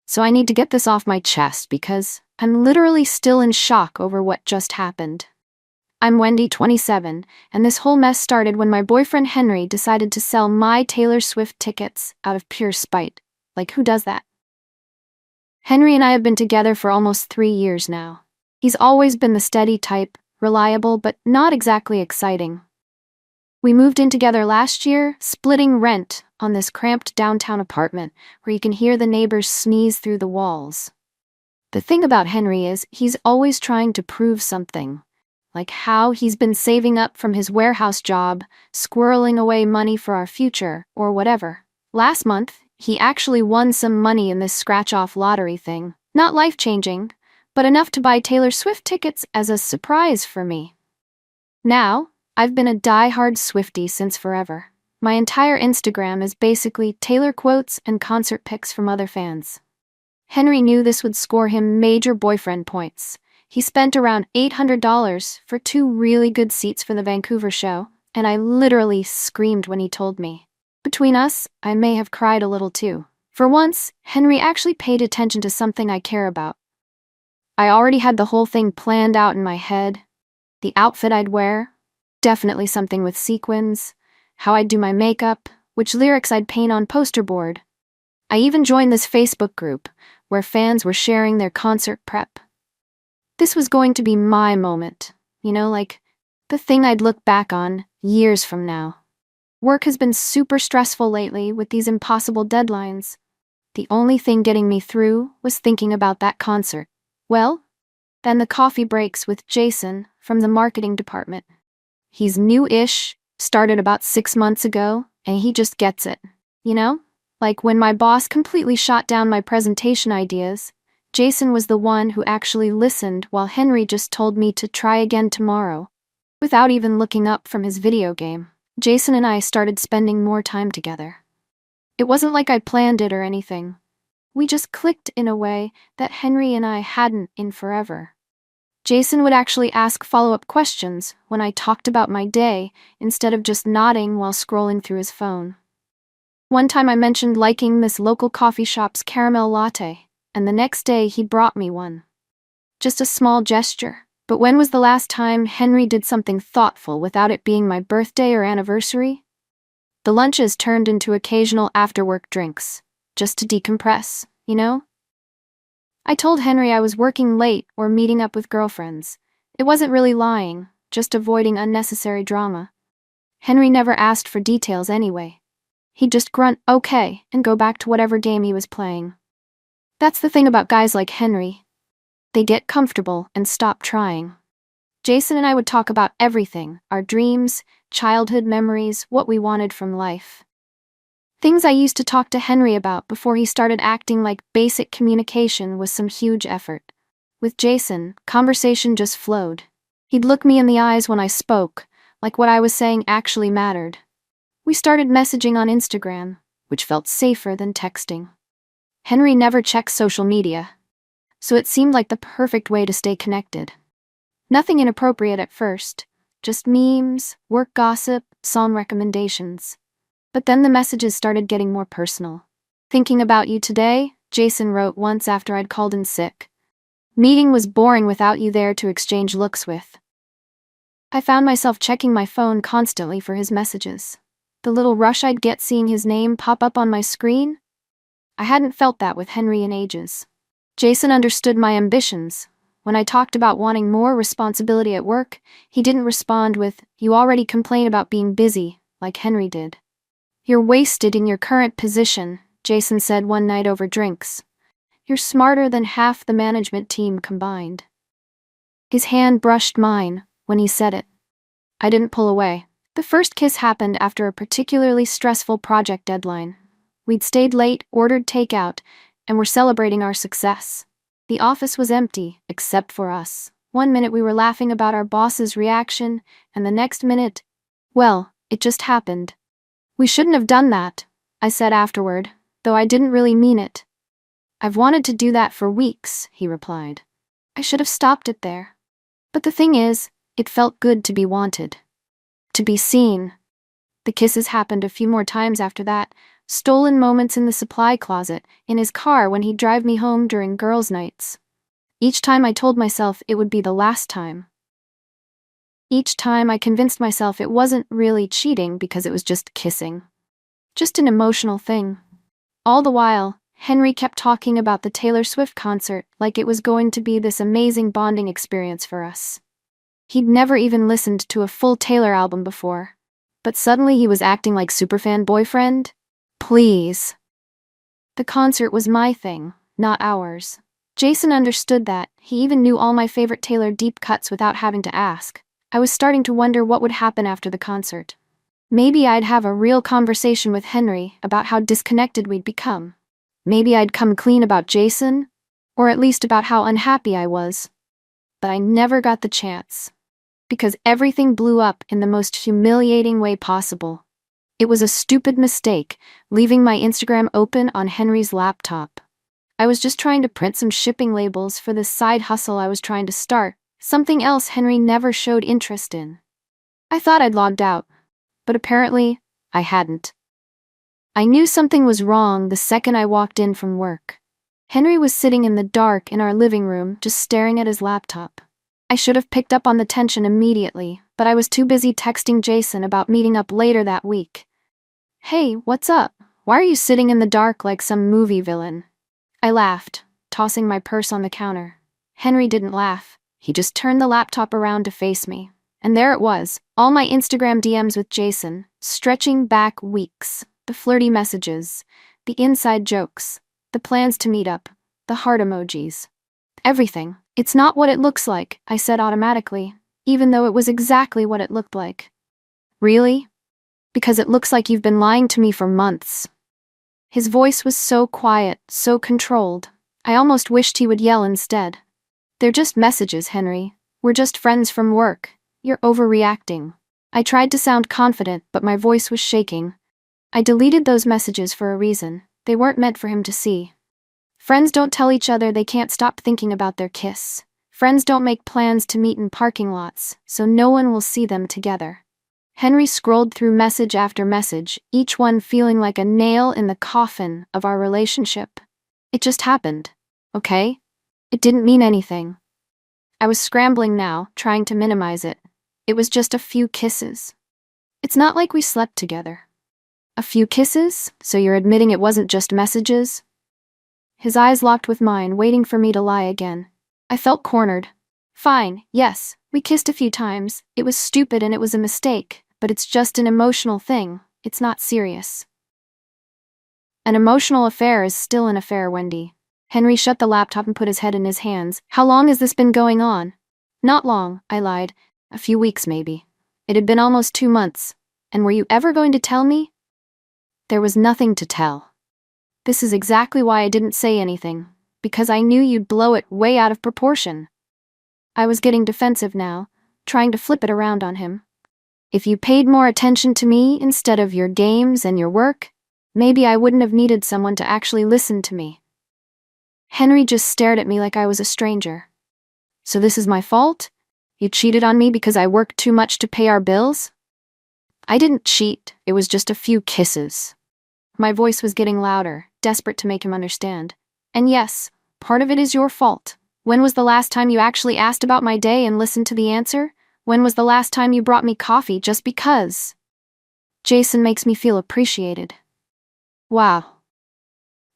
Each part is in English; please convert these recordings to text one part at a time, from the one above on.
So I need to get this off my chest because I'm literally still in shock over what just happened. I'm Wendy, 27, and this whole mess started when my boyfriend Henry decided to sell my Taylor Swift tickets out of pure spite. Like, who does that? Henry and I have been together for almost 3 years now. He's always been the steady type, reliable but not exactly exciting. We moved in together last year, splitting rent on this cramped downtown apartment where you can hear the neighbors sneeze through the walls. The thing about Henry is he's always trying to prove something, like how he's been saving up from his warehouse job, squirreling away money for our future, or whatever. Last month, he actually won some money in this scratch-off lottery thing. Not life-changing, but enough to buy Taylor Swift tickets as a surprise for me. Now, I've been a die-hard Swiftie since forever. My entire Instagram is basically Taylor quotes and concert pics from other fans. Henry knew this would score him major boyfriend points. He spent around $800 for 2 really good seats for the Vancouver show, and I literally screamed when he told me. Between us, I may have cried a little too. For once, Henry actually paid attention to something I care about. I already had the whole thing planned out in my head. The outfit I'd wear, definitely something with sequins, how I'd do my makeup, which lyrics I'd paint on poster board. I even joined this Facebook group, where fans were sharing their concert prep. This was going to be my moment, like the thing I'd look back on years from now. Work has been super stressful lately with these impossible deadlines. The only thing getting me through was thinking about that concert. Well, then the coffee breaks with Jason from the marketing department. He's new-ish, started about 6 months ago, and he just gets it. Like when my boss completely shot down my presentation ideas, Jason was the one who actually listened while Henry just told me to try again tomorrow. Without even looking up from his video game, Jason and I started spending more time together. It wasn't like I planned it or anything. We just clicked in a way that Henry and I hadn't in forever. Jason would actually ask follow-up questions when I talked about my day instead of just nodding while scrolling through his phone. One time I mentioned liking this local coffee shop's caramel latte, and the next day he brought me one. Just a small gesture. But when was the last time Henry did something thoughtful without it being my birthday or anniversary? The lunches turned into occasional after-work drinks, just to decompress, I told Henry I was working late or meeting up with girlfriends. It wasn't really lying, just avoiding unnecessary drama. Henry never asked for details anyway. He'd just grunt okay and go back to whatever game he was playing. That's the thing about guys like Henry. They get comfortable and stop trying. Jason and I would talk about everything, our dreams, childhood memories, what we wanted from life. Things I used to talk to Henry about before he started acting like basic communication was some huge effort. With Jason, conversation just flowed. He'd look me in the eyes when I spoke, like what I was saying actually mattered. We started messaging on Instagram, which felt safer than texting. Henry never checks social media, so it seemed like the perfect way to stay connected. Nothing inappropriate at first, just memes, work gossip, song recommendations. But then the messages started getting more personal. Thinking about you today, Jason wrote once after I'd called in sick. Meeting was boring without you there to exchange looks with. I found myself checking my phone constantly for his messages. The little rush I'd get seeing his name pop up on my screen? I hadn't felt that with Henry in ages. Jason understood my ambitions. When I talked about wanting more responsibility at work, he didn't respond with, "You already complain about being busy," like Henry did. "You're wasted in your current position," Jason said one night over drinks. "You're smarter than half the management team combined." His hand brushed mine when he said it. I didn't pull away. The first kiss happened after a particularly stressful project deadline. We'd stayed late, ordered takeout, and were celebrating our success. The office was empty, except for us. One minute we were laughing about our boss's reaction, and the next minute, well, it just happened. "We shouldn't have done that," I said afterward, though I didn't really mean it. "I've wanted to do that for weeks," he replied. "I should have stopped it there." But the thing is, it felt good to be wanted. To be seen. The kisses happened a few more times after that, stolen moments in the supply closet, in his car when he'd drive me home during girls' nights. Each time I told myself it would be the last time. Each time I convinced myself it wasn't really cheating because it was just kissing. Just an emotional thing. All the while, Henry kept talking about the Taylor Swift concert like it was going to be this amazing bonding experience for us. He'd never even listened to a full Taylor album before. But suddenly he was acting like superfan boyfriend? Please. The concert was my thing, not ours. Jason understood that. He even knew all my favorite Taylor deep cuts without having to ask. I was starting to wonder what would happen after the concert. Maybe I'd have a real conversation with Henry about how disconnected we'd become. Maybe I'd come clean about Jason, or at least about how unhappy I was. But I never got the chance. Because everything blew up in the most humiliating way possible. It was a stupid mistake, leaving my Instagram open on Henry's laptop. I was just trying to print some shipping labels for this side hustle I was trying to start, something else Henry never showed interest in. I thought I'd logged out, but apparently, I hadn't. I knew something was wrong the second I walked in from work. Henry was sitting in the dark in our living room, just staring at his laptop. I should have picked up on the tension immediately, but I was too busy texting Jason about meeting up later that week. Hey, what's up? Why are you sitting in the dark like some movie villain? I laughed, tossing my purse on the counter. Henry didn't laugh. He just turned the laptop around to face me. And there it was, all my Instagram DMs with Jason, stretching back weeks. The flirty messages, the inside jokes, the plans to meet up, the heart emojis. Everything. It's not what it looks like, I said automatically, even though it was exactly what it looked like. Really? Because it looks like you've been lying to me for months. His voice was so quiet, so controlled. I almost wished he would yell instead. They're just messages, Henry. We're just friends from work. You're overreacting. I tried to sound confident, but my voice was shaking. I deleted those messages for a reason. They weren't meant for him to see. Friends don't tell each other they can't stop thinking about their kiss. Friends don't make plans to meet in parking lots, so no one will see them together. Henry scrolled through message after message, each one feeling like a nail in the coffin of our relationship. It just happened, okay? It didn't mean anything. I was scrambling now, trying to minimize it. It was just a few kisses. It's not like we slept together. A few kisses? So you're admitting it wasn't just messages? His eyes locked with mine, waiting for me to lie again. I felt cornered. Fine, yes, we kissed a few times. It was stupid and it was a mistake, but it's just an emotional thing. It's not serious. An emotional affair is still an affair, Wendy. Henry shut the laptop and put his head in his hands. How long has this been going on? Not long, I lied. A few weeks, maybe. It had been almost 2 months. And were you ever going to tell me? There was nothing to tell. This is exactly why I didn't say anything, because I knew you'd blow it way out of proportion. I was getting defensive now, trying to flip it around on him. If you paid more attention to me instead of your games and your work, maybe I wouldn't have needed someone to actually listen to me. Henry just stared at me like I was a stranger. So this is my fault? You cheated on me because I worked too much to pay our bills? I didn't cheat, it was just a few kisses. My voice was getting louder, desperate to make him understand. And yes, part of it is your fault. When was the last time you actually asked about my day and listened to the answer? When was the last time you brought me coffee just because? Jason makes me feel appreciated. Wow.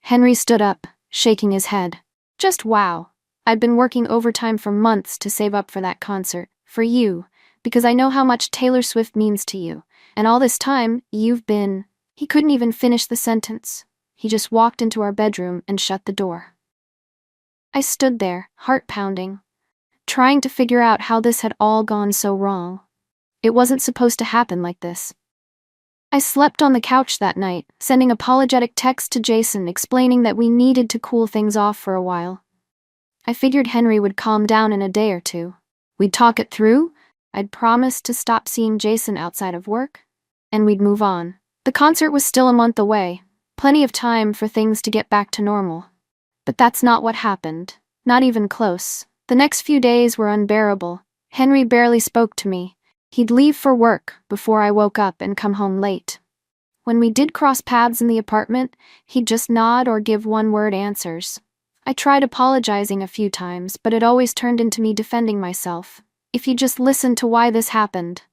Henry stood up, shaking his head. Just wow. I'd been working overtime for months to save up for that concert, for you, because I know how much Taylor Swift means to you. And all this time, you've been... He couldn't even finish the sentence. He just walked into our bedroom and shut the door. I stood there, heart pounding, trying to figure out how this had all gone so wrong. It wasn't supposed to happen like this. I slept on the couch that night, sending apologetic texts to Jason explaining that we needed to cool things off for a while. I figured Henry would calm down in a day or two. We'd talk it through, I'd promised to stop seeing Jason outside of work, and we'd move on. The concert was still a month away, plenty of time for things to get back to normal. But that's not what happened, not even close. The next few days were unbearable. Henry barely spoke to me. He'd leave for work before I woke up and come home late. When we did cross paths in the apartment, he'd just nod or give one-word answers. I tried apologizing a few times, but it always turned into me defending myself. If you just listen to why this happened.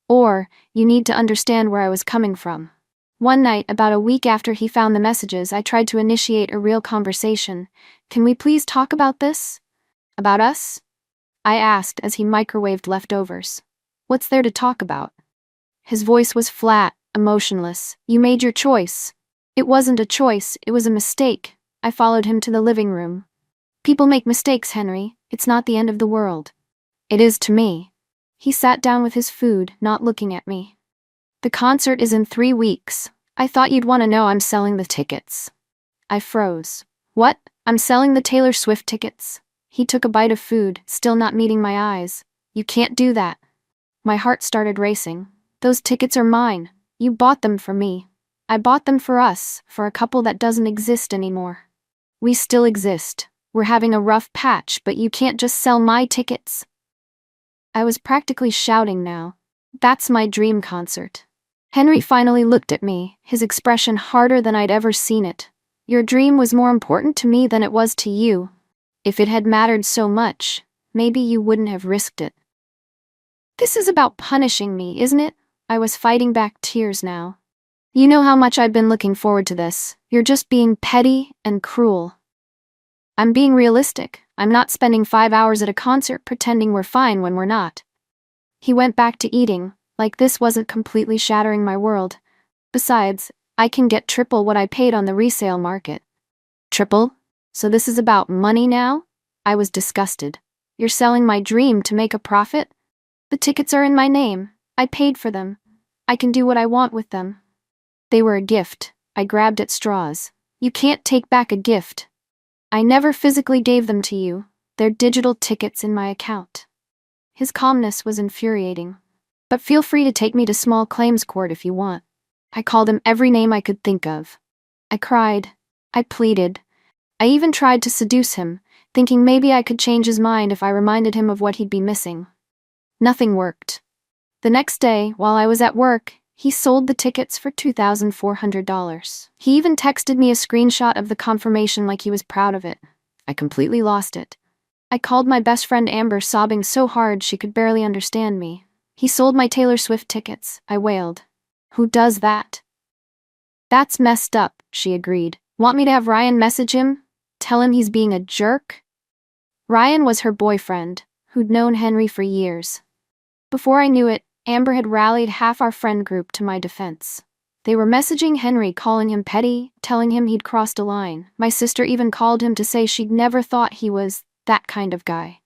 Or, you need to understand where I was coming from. One night, about a week after he found the messages, I tried to initiate a real conversation. Can we please talk about this? About us? I asked as he microwaved leftovers. What's there to talk about? His voice was flat, emotionless. You made your choice. It wasn't a choice, it was a mistake. I followed him to the living room. People make mistakes, Henry. It's not the end of the world. It is to me. He sat down with his food, not looking at me. The concert is in 3 weeks. I thought you'd want to know I'm selling the tickets. I froze. What? I'm selling the Taylor Swift tickets? He took a bite of food, still not meeting my eyes. You can't do that. My heart started racing. Those tickets are mine. You bought them for me. I bought them for us, for a couple that doesn't exist anymore. We still exist. We're having a rough patch, but you can't just sell my tickets. I was practically shouting now. That's my dream concert. Henry finally looked at me, his expression harder than I'd ever seen it. Your dream was more important to me than it was to you. If it had mattered so much, maybe you wouldn't have risked it. This is about punishing me, isn't it? I was fighting back tears now. You know how much I've been looking forward to this. You're just being petty and cruel. I'm being realistic. I'm not spending 5 hours at a concert pretending we're fine when we're not. He went back to eating, like this wasn't completely shattering my world. Besides, I can get triple what I paid on the resale market. Triple? So this is about money now? I was disgusted. You're selling my dream to make a profit? The tickets are in my name. I paid for them. I can do what I want with them. They were a gift. I grabbed at straws. You can't take back a gift. I never physically gave them to you. They're digital tickets in my account. His calmness was infuriating. But feel free to take me to small claims court if you want. I called him every name I could think of. I cried. I pleaded. I even tried to seduce him, thinking maybe I could change his mind if I reminded him of what he'd be missing. Nothing worked. The next day, while I was at work, he sold the tickets for $2,400. He even texted me a screenshot of the confirmation like he was proud of it. I completely lost it. I called my best friend Amber, sobbing so hard she could barely understand me. He sold my Taylor Swift tickets, I wailed. Who does that? That's messed up, she agreed. Want me to have Ryan message him? Tell him he's being a jerk? Ryan was her boyfriend, who'd known Henry for years. Before I knew it, Amber had rallied half our friend group to my defense. They were messaging Henry, calling him petty, telling him he'd crossed a line. My sister even called him to say she'd never thought he was that kind of guy.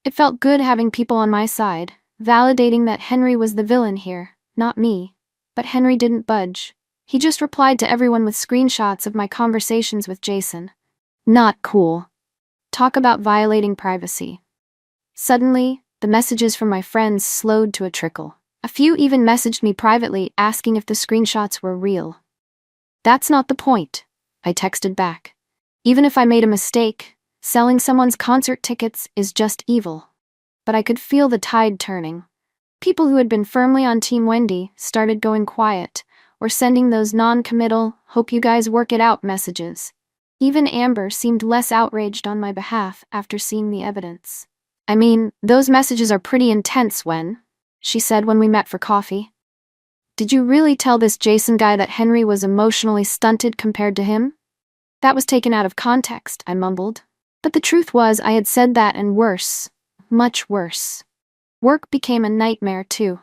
It felt good having people on my side, validating that Henry was the villain here, not me. But Henry didn't budge. He just replied to everyone with screenshots of my conversations with Jason. Not cool. Talk about violating privacy. Suddenly, the messages from my friends slowed to a trickle. A few even messaged me privately asking if the screenshots were real. That's not the point, I texted back. Even if I made a mistake, selling someone's concert tickets is just evil. But I could feel the tide turning. People who had been firmly on Team Wendy started going quiet, or sending those non-committal, hope you guys work it out messages. Even Amber seemed less outraged on my behalf after seeing the evidence. I mean, those messages are pretty intense, Wen, she said when we met for coffee. Did you really tell this Jason guy that Henry was emotionally stunted compared to him? That was taken out of context, I mumbled. But the truth was I had said that and worse. Much worse. Work became a nightmare too.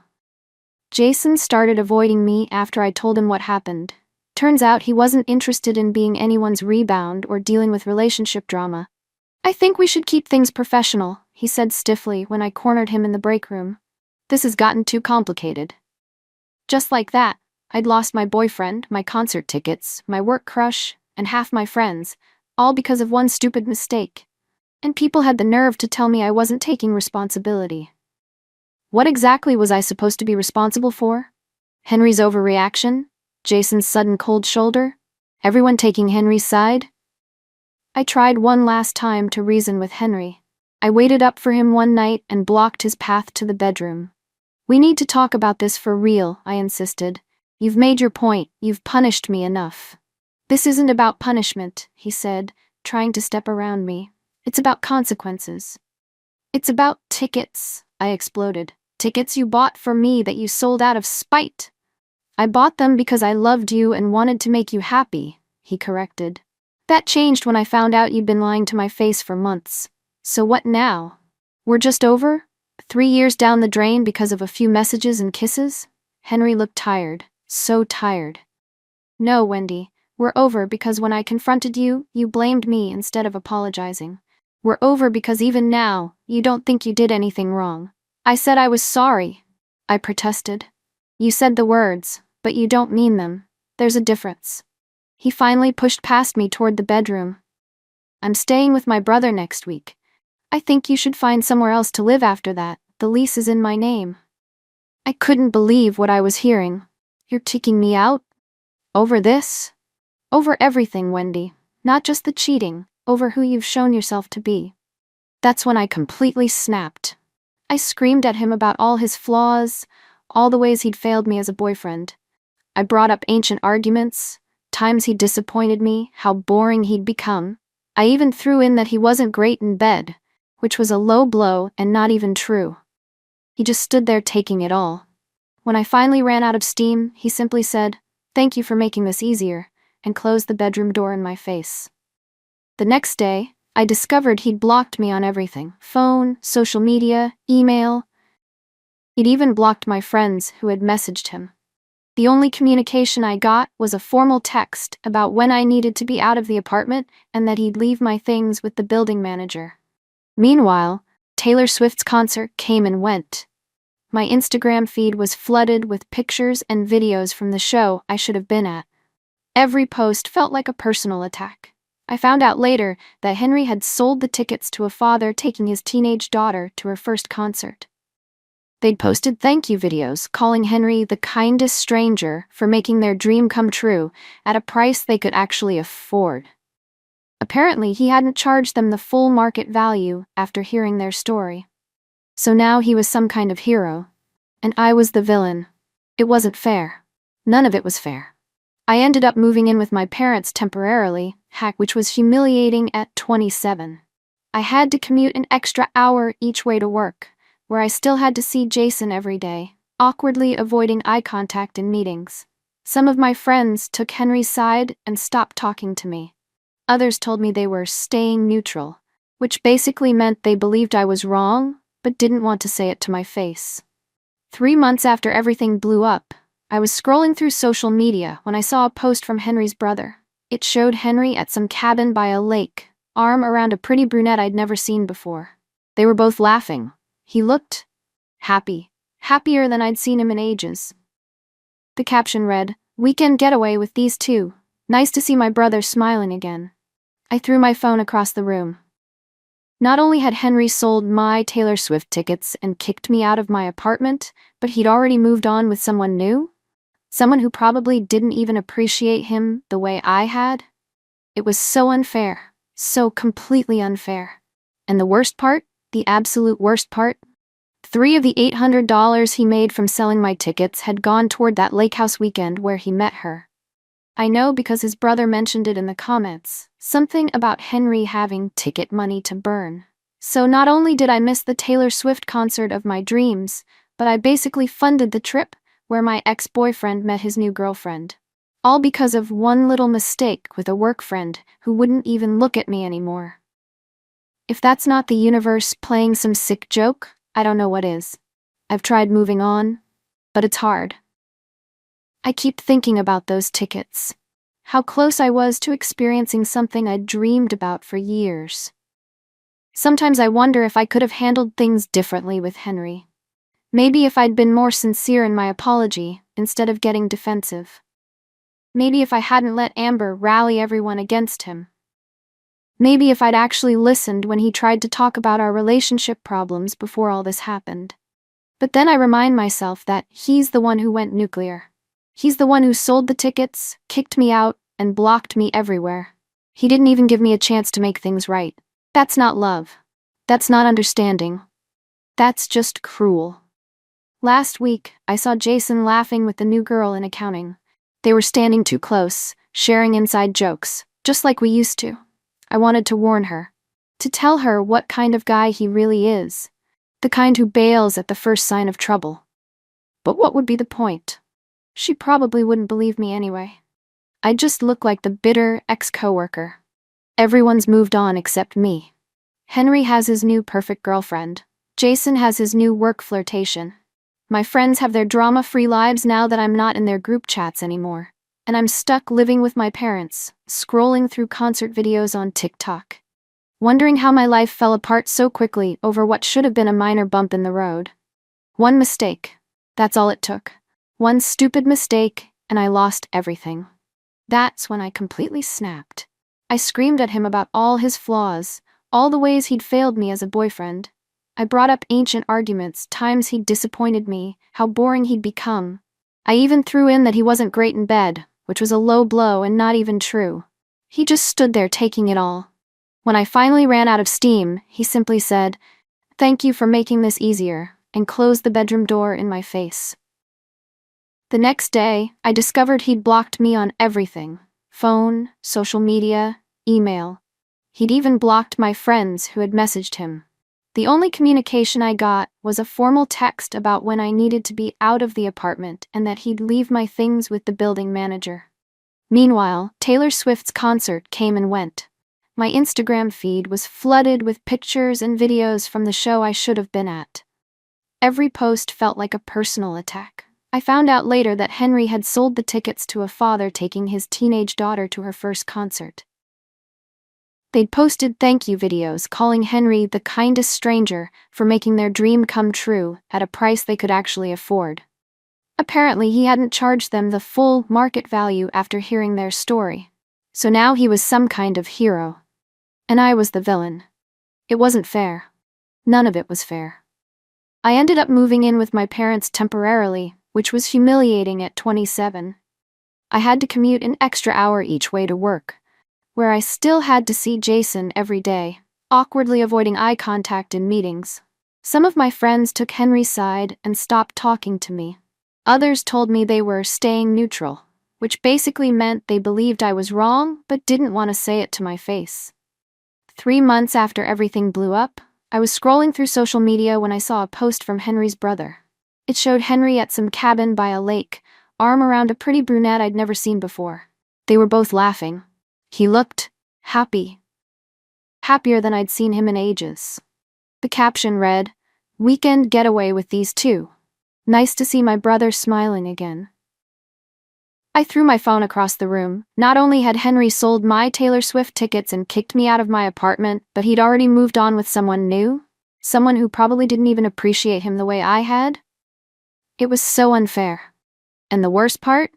Jason started avoiding me after I told him what happened. Turns out he wasn't interested in being anyone's rebound or dealing with relationship drama. I think we should keep things professional, he said stiffly when I cornered him in the break room. This has gotten too complicated. Just like that, I'd lost my boyfriend, my concert tickets, my work crush, and half my friends, all because of one stupid mistake. And people had the nerve to tell me I wasn't taking responsibility. What exactly was I supposed to be responsible for? Henry's overreaction? Jason's sudden cold shoulder? Everyone taking Henry's side? I tried one last time to reason with Henry. I waited up for him one night and blocked his path to the bedroom. We need to talk about this for real, I insisted. You've made your point, you've punished me enough. This isn't about punishment, he said, trying to step around me. It's about consequences. It's about tickets, I exploded. Tickets you bought for me that you sold out of spite. I bought them because I loved you and wanted to make you happy, he corrected. That changed when I found out you'd been lying to my face for months. So what now? We're just over? 3 years down the drain because of a few messages and kisses? Henry looked tired, so tired. No, Wendy, we're over because when I confronted you, you blamed me instead of apologizing. We're over because even now, you don't think you did anything wrong. I said I was sorry, I protested. You said the words, but you don't mean them. There's a difference. He finally pushed past me toward the bedroom. I'm staying with my brother next week. I think you should find somewhere else to live after that. The lease is in my name. I couldn't believe what I was hearing. You're kicking me out? Over this? Over everything, Wendy. Not just the cheating, over who you've shown yourself to be. That's when I completely snapped. I screamed at him about all his flaws, all the ways he'd failed me as a boyfriend. I brought up ancient arguments, times he'd disappointed me, how boring he'd become. I even threw in that he wasn't great in bed, which was a low blow and not even true. He just stood there taking it all. When I finally ran out of steam, he simply said, "Thank you for making this easier," and closed the bedroom door in my face. The next day, I discovered he'd blocked me on everything: phone, social media, email. He'd even blocked my friends who had messaged him. The only communication I got was a formal text about when I needed to be out of the apartment and that he'd leave my things with the building manager. Meanwhile, Taylor Swift's concert came and went. My Instagram feed was flooded with pictures and videos from the show I should have been at. Every post felt like a personal attack. I found out later that Henry had sold the tickets to a father taking his teenage daughter to her first concert. They'd posted thank you videos calling Henry the kindest stranger for making their dream come true at a price they could actually afford. Apparently, he hadn't charged them the full market value after hearing their story. So now he was some kind of hero, and I was the villain. It wasn't fair. None of it was fair. I ended up moving in with my parents temporarily, which was humiliating at 27. I had to commute an extra hour each way to work, where I still had to see Jason every day, awkwardly avoiding eye contact in meetings. Some of my friends took Henry's side and stopped talking to me. Others told me they were staying neutral, which basically meant they believed I was wrong, but didn't want to say it to my face. 3 months after everything blew up, I was scrolling through social media when I saw a post from Henry's brother. It showed Henry at some cabin by a lake, arm around a pretty brunette I'd never seen before. They were both laughing. He looked happy, happier than I'd seen him in ages. The caption read, "Weekend getaway with these two. Nice to see my brother smiling again." I threw my phone across the room. Not only had Henry sold my Taylor Swift tickets and kicked me out of my apartment, but he'd already moved on with someone new? Someone who probably didn't even appreciate him the way I had? It was so unfair, so completely unfair. And the worst part, the absolute worst part? 3 of the $800 he made from selling my tickets had gone toward that lake house weekend where he met her. I know because his brother mentioned it in the comments, something about Henry having ticket money to burn. So not only did I miss the Taylor Swift concert of my dreams, but I basically funded the trip where my ex-boyfriend met his new girlfriend. All because of one little mistake with a work friend who wouldn't even look at me anymore. If that's not the universe playing some sick joke, I don't know what is. I've tried moving on, but it's hard. I keep thinking about those tickets. How close I was to experiencing something I'd dreamed about for years. Sometimes I wonder if I could have handled things differently with Henry. Maybe if I'd been more sincere in my apology, instead of getting defensive. Maybe if I hadn't let Amber rally everyone against him. Maybe if I'd actually listened when he tried to talk about our relationship problems before all this happened. But then I remind myself that he's the one who went nuclear. He's the one who sold the tickets, kicked me out, and blocked me everywhere. He didn't even give me a chance to make things right. That's not love. That's not understanding. That's just cruel. Last week, I saw Jason laughing with the new girl in accounting. They were standing too close, sharing inside jokes, just like we used to. I wanted to warn her. To tell her what kind of guy he really is. The kind who bails at the first sign of trouble. But what would be the point? She probably wouldn't believe me anyway. I just look like the bitter ex-coworker. Everyone's moved on except me. Henry has his new perfect girlfriend. Jason has his new work flirtation. My friends have their drama-free lives now that I'm not in their group chats anymore. And I'm stuck living with my parents, scrolling through concert videos on TikTok. Wondering how my life fell apart so quickly over what should have been a minor bump in the road. One mistake. That's all it took. One stupid mistake, and I lost everything. That's when I completely snapped. I screamed at him about all his flaws, all the ways he'd failed me as a boyfriend. I brought up ancient arguments, times he'd disappointed me, how boring he'd become. I even threw in that he wasn't great in bed, which was a low blow and not even true. He just stood there taking it all. When I finally ran out of steam, he simply said, "Thank you for making this easier," and closed the bedroom door in my face. The next day, I discovered he'd blocked me on everything: phone, social media, email. He'd even blocked my friends who had messaged him. The only communication I got was a formal text about when I needed to be out of the apartment and that he'd leave my things with the building manager. Meanwhile, Taylor Swift's concert came and went. My Instagram feed was flooded with pictures and videos from the show I should have been at. Every post felt like a personal attack. I found out later that Henry had sold the tickets to a father taking his teenage daughter to her first concert. They'd posted thank you videos calling Henry the kindest stranger for making their dream come true at a price they could actually afford. Apparently, he hadn't charged them the full market value after hearing their story. So now he was some kind of hero. And I was the villain. It wasn't fair. None of it was fair. I ended up moving in with my parents temporarily, which was humiliating at 27. I had to commute an extra hour each way to work, where I still had to see Jason every day, awkwardly avoiding eye contact in meetings. Some of my friends took Henry's side and stopped talking to me. Others told me they were staying neutral, which basically meant they believed I was wrong but didn't want to say it to my face. 3 months after everything blew up, I was scrolling through social media when I saw a post from Henry's brother. It showed Henry at some cabin by a lake, arm around a pretty brunette I'd never seen before. They were both laughing. He looked happy. Happier than I'd seen him in ages. The caption read, "Weekend getaway with these two. Nice to see my brother smiling again." I threw my phone across the room. Not only had Henry sold my Taylor Swift tickets and kicked me out of my apartment, but he'd already moved on with someone new? Someone who probably didn't even appreciate him the way I had? It was so unfair. And the worst part?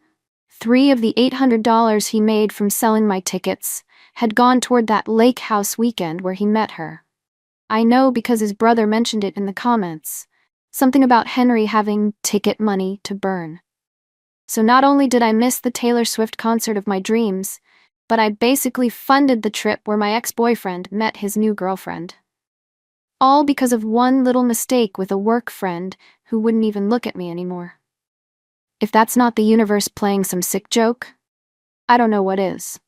3 of the $800 he made from selling my tickets had gone toward that lake house weekend where he met her. I know because his brother mentioned it in the comments. Something about Henry having ticket money to burn. So not only did I miss the Taylor Swift concert of my dreams, but I basically funded the trip where my ex-boyfriend met his new girlfriend. All because of one little mistake with a work friend who wouldn't even look at me anymore. If that's not the universe playing some sick joke, I don't know what is.